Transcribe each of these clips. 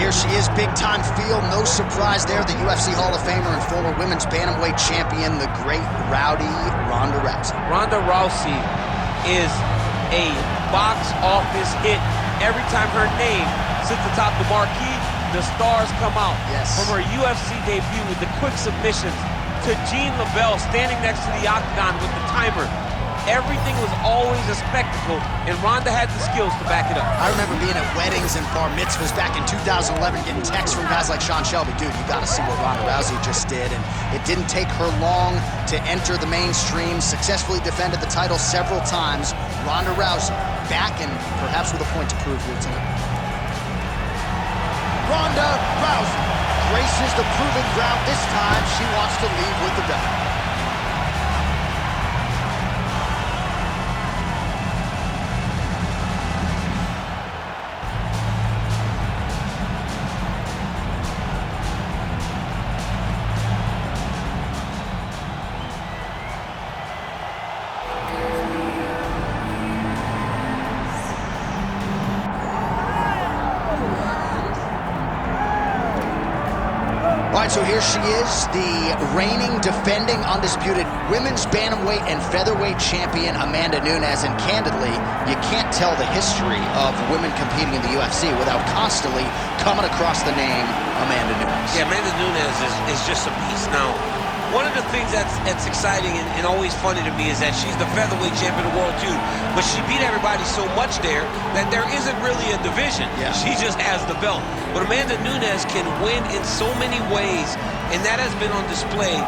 here she is, big-time feel. No surprise there, the UFC Hall of Famer and former women's bantamweight champion, the great rowdy Ronda Rousey. Ronda Rousey is a box office hit. Every time her name sits atop the marquee, the stars come out. Yes. From her UFC debut with the quick submissions to Jean LaBelle standing next to the octagon with the timer. Everything was always a spectacle, and Ronda had the skills to back it up. I remember being at weddings and bar mitzvahs back in 2011, getting texts from guys like Sean Shelby. Dude, you gotta see what Ronda Rousey just did. And it didn't take her long to enter the mainstream, successfully defended the title several times. Ronda Rousey back and perhaps with a point to prove here tonight. Ronda Rousey graces the proving ground. This time she wants to leave with the belt. All right, so here she is, the reigning, defending, undisputed women's bantamweight and featherweight champion, Amanda Nunes. And candidly, you can't tell the history of women competing in the UFC without constantly coming across the name Amanda Nunes. Yeah, Amanda Nunes is just a beast now. One of the things that's exciting and always funny to me is that she's the featherweight champion of the world too, but she beat everybody so much there that there isn't really a division. Yeah. She just has the belt. But Amanda Nunes can win in so many ways, and that has been on display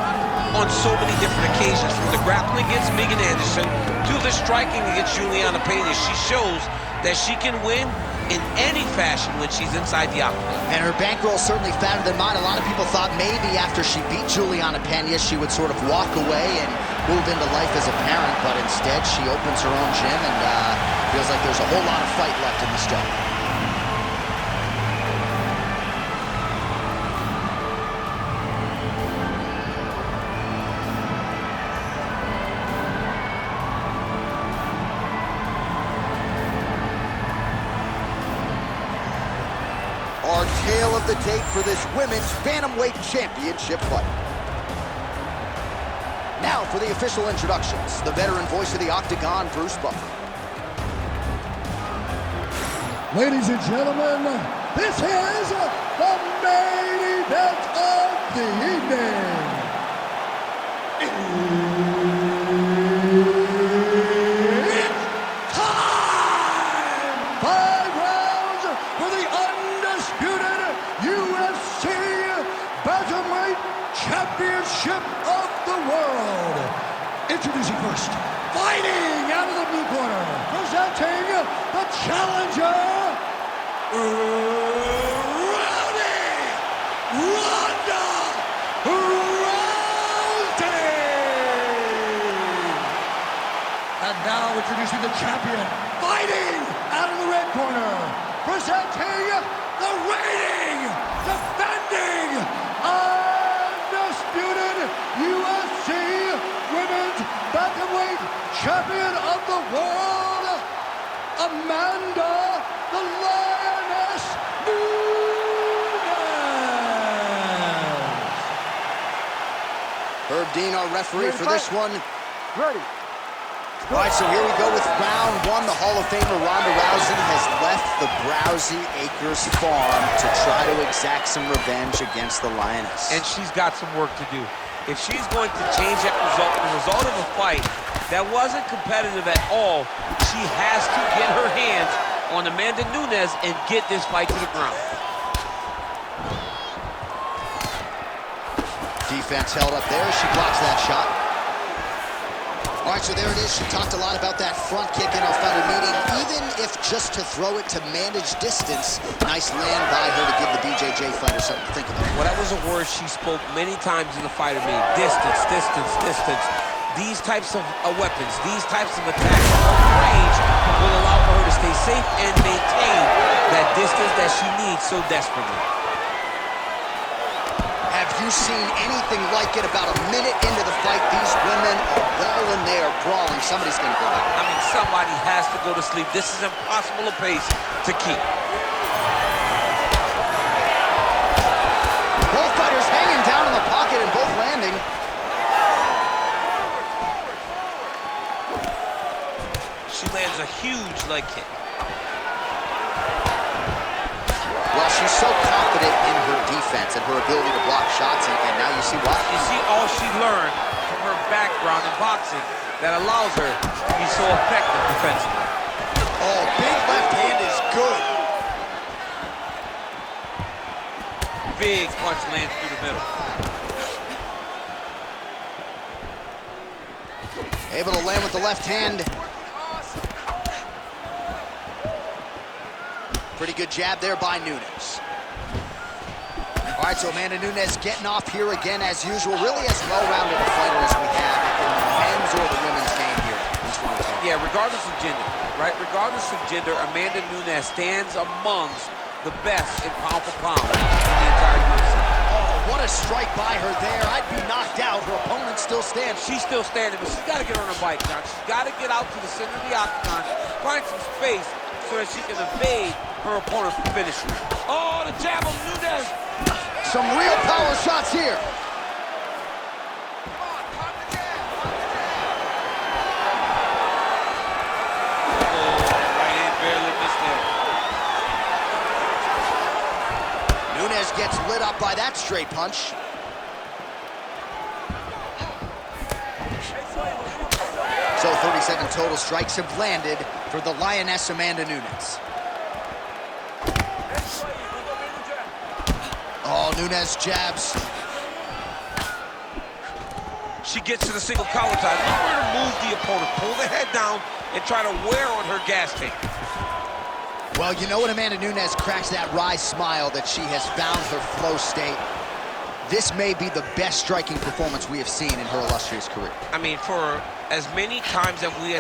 on so many different occasions, from the grappling against Megan Anderson to the striking against Juliana Pena. She shows that she can win in any fashion when she's inside the octagon. And her bankroll certainly fatter than mine. A lot of people thought maybe after she beat Juliana Pena, she would sort of walk away and move into life as a parent, but instead she opens her own gym and feels like there's a whole lot of fight left in this job. Our tale of the tape for this women's bantamweight championship fight. Now for the official introductions, the veteran voice of the Octagon, Bruce Buffer. Ladies and gentlemen, this is the main event of the evening. It's time! 5 rounds for the undisputed UFC Bantamweight Championship of the world. Introducing first, fighting out of the blue corner, presenting the challenger, Ronda Rousey. And now introducing the champion, fighting out of the red corner, presenting the reigning, defending, undisputed UFC Women's Bantamweight Champion of the world, Amanda the Lioness Nunes. Herb Dean, our referee for this one. Ready. All right, so here we go with round one. The Hall of Famer Ronda Rousey has left the Browsey Acres farm to try to exact some revenge against the Lioness. And she's got some work to do. If she's going to change that result, the result of a fight that wasn't competitive at all, she has to get her hands on Amanda Nunes and get this fight to the ground. Defense held up there. She blocks that shot. All right, so there it is. She talked a lot about that front kick in our fighter meeting, even if just to throw it to manage distance. Nice land by her to give the BJJ fighter something to think about. Well, that was a word she spoke many times in the fighter meeting. Distance, distance, distance. These types of weapons, these types of attacks on range will allow for her to stay safe and maintain that distance that she needs so desperately. Have you seen anything like it? About a minute into the fight, these women are balling, they are brawling. Somebody's going to go out. I mean, somebody has to go to sleep. This is impossible a pace to keep. She lands a huge leg kick. Well, she's so confident in her defense and her ability to block shots, and now you see why. You see all she learned from her background in boxing that allows her to be so effective defensively. Oh, big left hand is good. Big punch lands through the middle. Able to land with the left hand. Pretty good jab there by Nunes. All right, so Amanda Nunes getting off here again as usual. Really as well-rounded a fighter as we have in the men's or the women's game here in 2020. Yeah, regardless of gender, right? Regardless of gender, Amanda Nunes stands amongst the best in pound for pound in the entire UFC. Oh, what a strike by her there. I'd be knocked out. Her opponent still stands. She's still standing, but she's got to get on her bike, John. She's got to get out to the center of the octagon, find some space so that she can evade her opponent's finisher. Oh, the jab of Nunes. Some real power shots here. Right hand barely missed there. Nunes gets lit up by that straight punch. So 37 total strikes have landed for the Lioness Amanda Nunes. Oh, Nunes jabs. She gets to the single collar tie. Look for her to move the opponent, pull the head down, and try to wear on her gas tank. Well, you know when Amanda Nunes cracks that wry smile that she has found her flow state. This may be the best striking performance we have seen in her illustrious career. I mean, for as many times as we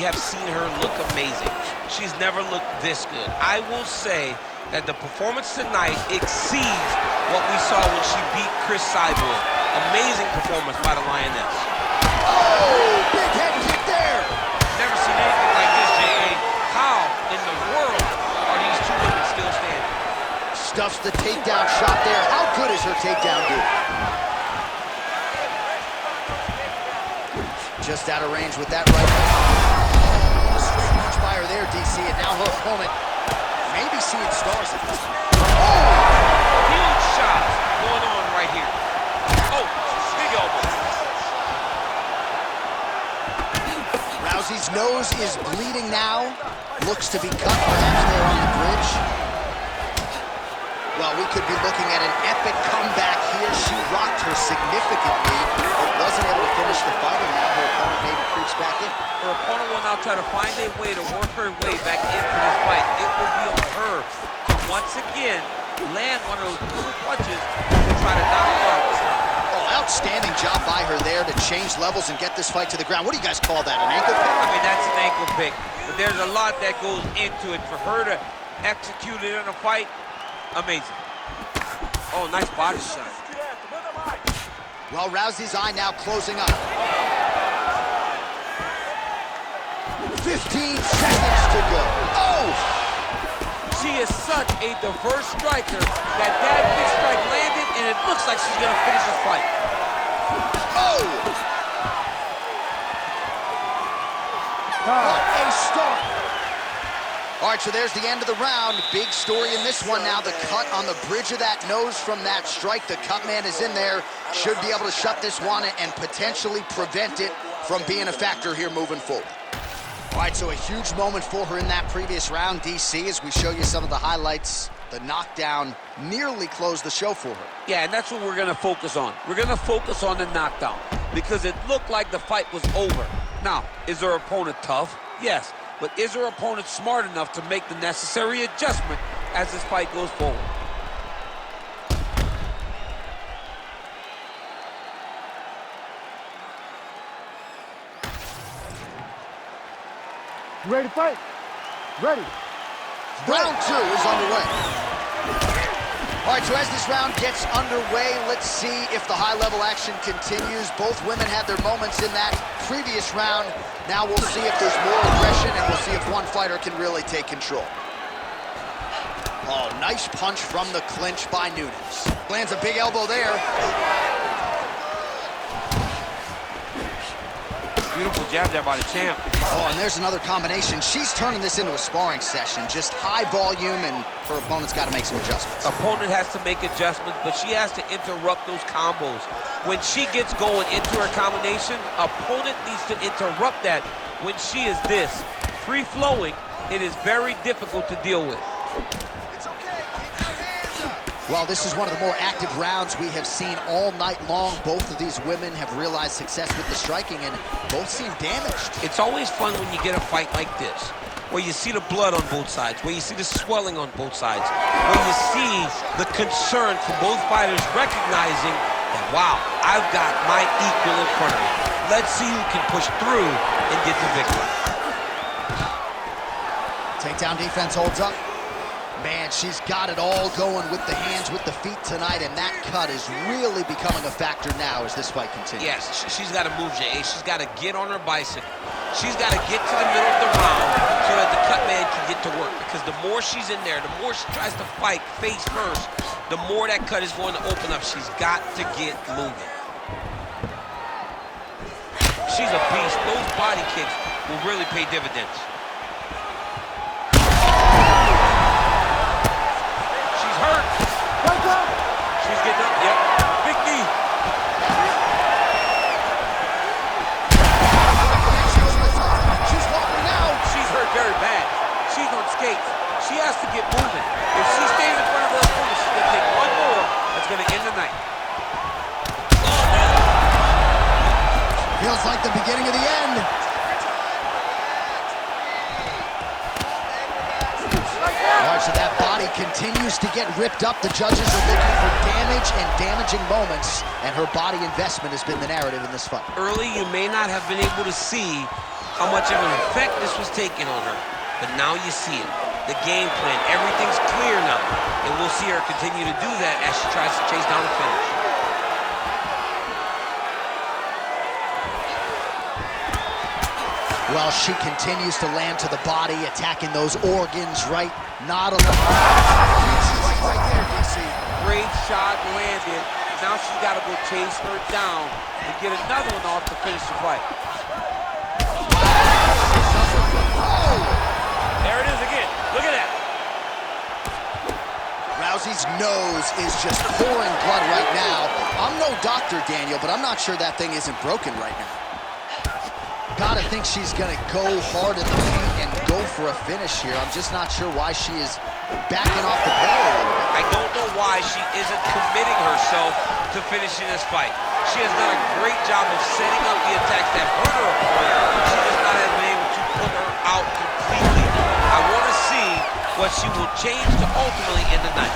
have seen her look amazing, she's never looked this good. I will say that the performance tonight exceeds what we saw when she beat Chris Cyborg. Amazing performance by the Lioness. Oh, big head kick there. Never seen anything like this, J.A. How in the world are these two women still standing? Stuffs the takedown shot there. How good is her takedown do? Just out of range with that right hand. A straight punch by her there, DC, and now her opponent maybe seeing stars at this point. Oh! Huge shots going on right here. Oh, big elbow. Rousey's nose is bleeding now. Looks to be cut perhaps there on the bridge. Well, we could be looking at an epic comeback here. She rocked her significantly, but wasn't able to finish the fight, and now her opponent maybe creeps back in. Her opponent will now try to find a way to work her way back into this fight. It will be on her to once again land one of those brutal punches to try to knock her out. Oh, outstanding job by her there to change levels and get this fight to the ground. What do you guys call that, an ankle pick? I mean, that's an ankle pick, but there's a lot that goes into it. For her to execute it in a fight, amazing. Oh, nice body shot. Well, Rousey's eye now closing up. 15 seconds to go. Oh! She is such a diverse striker that big strike landed, and it looks like she's gonna finish this fight. Oh! What a start! All right, so there's the end of the round. Big story in this one now. The cut on the bridge of that nose from that strike. The cut man is in there. Should be able to shut this one and potentially prevent it from being a factor here moving forward. All right, so a huge moment for her in that previous round, DC, as we show you some of the highlights. The knockdown nearly closed the show for her. Yeah, and that's what we're gonna focus on. We're gonna focus on the knockdown because it looked like the fight was over. Now, is her opponent tough? Yes. But is her opponent smart enough to make the necessary adjustment as this fight goes forward? You ready to fight? Ready. Round two is underway. All right, so as this round gets underway, let's see if the high-level action continues. Both women had their moments in that previous round. Now we'll see if there's more aggression, and we'll see if one fighter can really take control. Oh, nice punch from the clinch by Nunes. Lands a big elbow there. Beautiful jab there by the champ. Oh, and there's another combination. She's turning this into a sparring session. Just high volume, and her opponent's got to make some adjustments. Opponent has to make adjustments, but she has to interrupt those combos. When she gets going into her combination, opponent needs to interrupt that. When she is this free-flowing, it is very difficult to deal with. Well, this is one of the more active rounds we have seen all night long. Both of these women have realized success with the striking, and both seem damaged. It's always fun when you get a fight like this, where you see the blood on both sides, where you see the swelling on both sides, where you see the concern from both fighters recognizing that, wow, I've got my equal in front of me. Let's see who can push through and get the victory. Takedown defense holds up. Man, she's got it all going with the hands, with the feet tonight, and that cut is really becoming a factor now as this fight continues. Yes, she's got to move, Jay. She's got to get on her bicycle. She's got to get to the middle of the round so that the cut man can get to work. Because the more she's in there, the more she tries to fight face first, the more that cut is going to open up. She's got to get moving. She's a beast. Those body kicks will really pay dividends. She's getting up, yep. Big knee. She's walking out. She's hurt very bad. She's on skates. She has to get moving. If she stays in front of her opponent, she's going to take one more. That's going to end the night. Feels like the beginning of the end. All right, so that body continues to get ripped up. The judges are looking for damage and damaging moments, and her body investment has been the narrative in this fight. Early, you may not have been able to see how much of an effect this was taking on her, but now you see it. The game plan, everything's clear now, and we'll see her continue to do that as she tries to chase down the finish. Well, she continues to land to the body, attacking those organs, right? Not alone. Right there, DC. Great shot landed. Now she's got to go chase her down and get another one off to finish the fight. There it is again. Look at that. Rousey's nose is just pouring blood right now. I'm no doctor, Daniel, but I'm not sure that thing isn't broken right now. Gotta think she's gonna go hard at the feet and go for a finish here. I'm just not sure why she is backing off the pedal a little bit. I don't know why she isn't committing herself to finishing this fight. She has done a great job of setting up the attacks that hurt her opponent. She just not has been able to put her out completely. I want to see what she will change to ultimately end the night.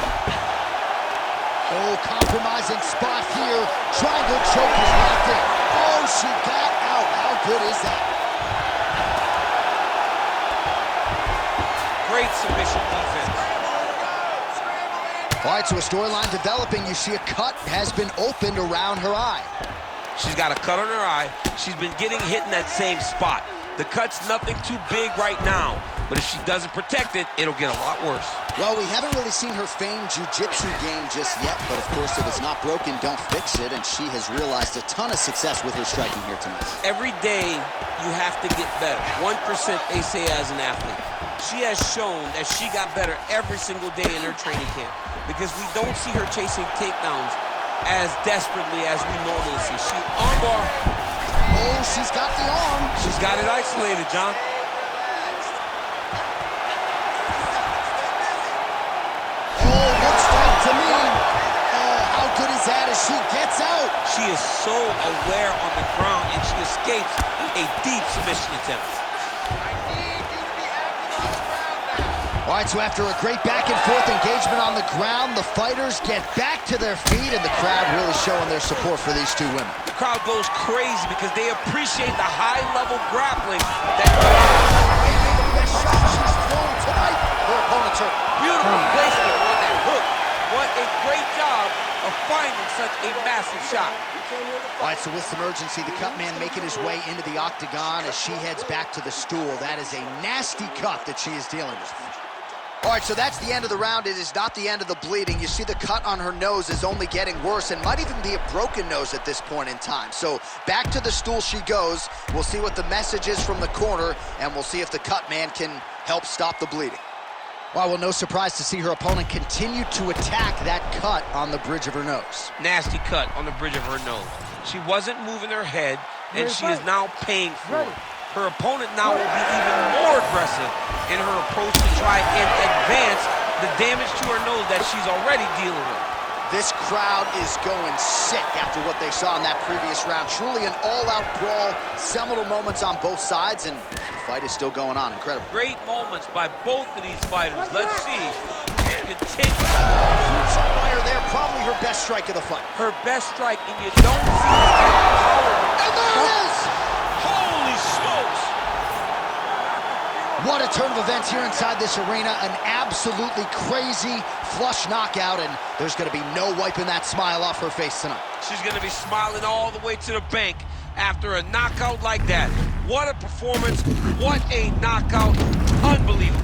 Oh, compromising spot here. Triangle choke is locked in. Oh, she got out. How good is that? Great submission defense. All right, so a storyline developing. You see a cut has been opened around her eye. She's got a cut on her eye. She's been getting hit in that same spot. The cut's nothing too big right now, but if she doesn't protect it, it'll get a lot worse. Well, we haven't really seen her famed jiu-jitsu game just yet, but of course, if it's not broken, don't fix it, and she has realized a ton of success with her striking here tonight. Every day, you have to get better. 1%, they say, as an athlete. She has shown that she got better every single day in her training camp, because we don't see her chasing takedowns as desperately as we normally see. She armbar. Oh, she's got the arm. She's got it isolated, John. Oh, good strike to me. Oh, how good is that as she gets out? She is so aware on the ground, and she escapes a deep submission attempt. All right, so after a great back-and-forth engagement on the ground, the fighters get back to their feet, and the crowd really showing their support for these two women. The crowd goes crazy because they appreciate the high-level grappling that Best shot she's thrown tonight. Her opponent's hurt. beautiful placement on that hook. What a great job of finding such a massive shot. All right, so with some urgency, the cut man making his way into the octagon as she heads back to the stool. That is a nasty cut that she is dealing with. All right, so that's the end of the round. It is not the end of the bleeding. You see the cut on her nose is only getting worse and might even be a broken nose at this point in time. So back to the stool she goes. We'll see what the message is from the corner, and we'll see if the cut man can help stop the bleeding. Well, no surprise to see her opponent continue to attack that cut on the bridge of her nose. Nasty cut on the bridge of her nose. She wasn't moving her head, and she is now paying for it. Her opponent now will be even more aggressive in her approach to try and advance the damage to her nose that she's already dealing with. This crowd is going sick after what they saw in that previous round. Truly an all-out brawl, seminal moments on both sides, and the fight is still going on. Incredible. Great moments by both of these fighters. Let's see. Continue. Huge fire there, probably her best strike of the fight. Her best strike, and you don't see power. And there it is! Holy smokes! What a turn of events here inside this arena. An absolutely crazy flush knockout, and there's going to be no wiping that smile off her face tonight. She's going to be smiling all the way to the bank after a knockout like that. What a performance. What a knockout. Unbelievable.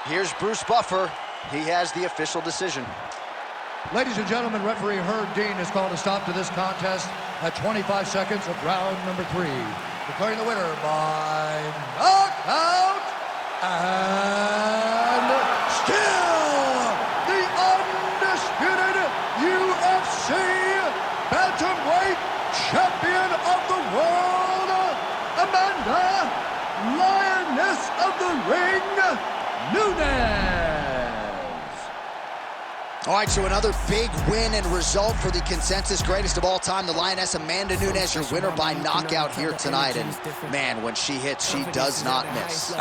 Here's Bruce Buffer. He has the official decision. Ladies and gentlemen, referee Herb Dean has called a stop to this contest at 25 seconds of round number 3. Declaring the winner by knockout and still the undisputed UFC bantamweight champion of the world, Amanda Lioness of the Ring, Nunes. All right, so another big win and result for the consensus greatest of all time, the Lioness Amanda Nunes, your winner by knockout here tonight. And man, when she hits, she does not miss.